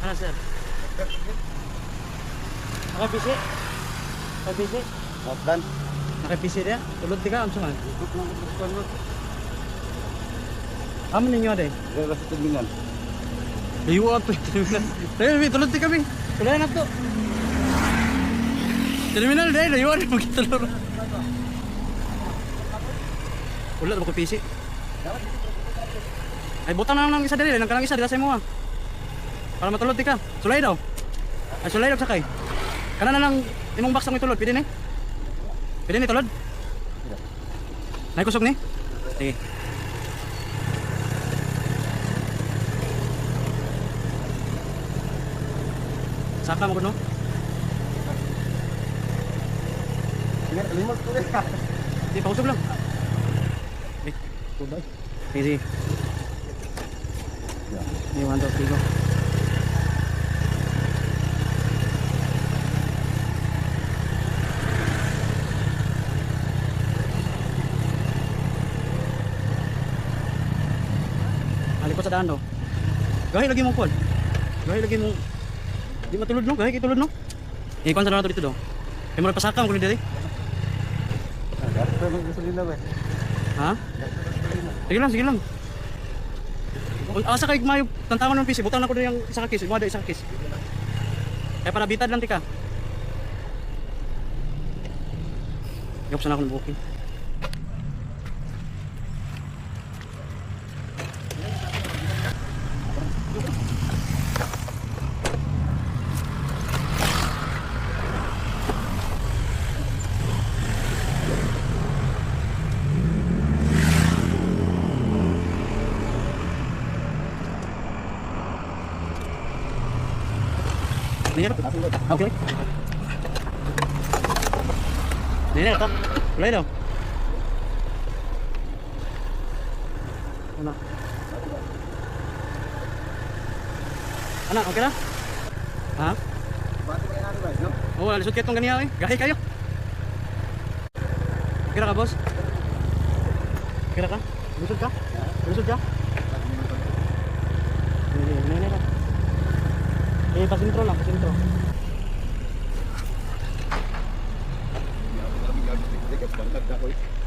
Ano sir? Nakapisi? Nakapisi? Otan. Nakapisi dia? Tulad di ka? Ang sungan? Amo ninyo day? Dala sa tulingan. Liwa to. Dahil tulad di kami. Tulad na to. Terminal dahil liwa rin magkitulor. Ulat ako pisi. Ay butang na lang isa dali, nang kanang isa dila sa imo ah. Para matulod di ka. Sulay daw. Ay sulay daw sakay. Kana na lang imong box ang itulod, pwede ni? Pwede ni tulod? Nay kusog ni? Sige. Saka mo kuno? Limot ko rin. Di pausog lang. Eh, tubay. Sige. Ni wanto tigo. Alikot sa daan no. Gahi lagi mong kon. Gahi lagi mong di matulod no, gahi kitulod no. Ikon sa daan to dito do. Ay mo pasaka mo kuno diri. Gasto ng gasolina ba? Ha? Sige lang, sige lang. Asa kay mayo tantangan ng PC, butang na ko yung isa ka case, mo ada isa ka case. Kaya para bitad lang tika. Gap sana ako ng booking. Ini okay. Ini to. Play daw. Ano? Ano, okay na? Ha? Bati kayo natin ba? No? Oh, alisod kayo itong ganiya eh. Gahi kayo. Okay na ka, boss? Okay na ka? Lusod ka? Lusod ka? Ini ka. Eh, pasintro lang, pasintro.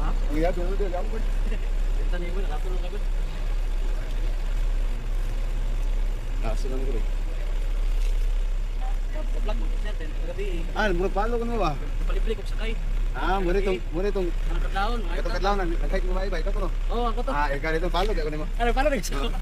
Ha? Ang iya doon doon ako. Kita niyo na katulong ka gud. Sila ko rin. Vlog mo natin gabi. Mura palo ko na ba? Paliblik ko sakay. Mura itong Ano kadlawon? katong kadlaw na nagkait mo ba iba ito ko no? Oh, ako to. Ikaw itong palo kaya ko nimo. Ano pala rin?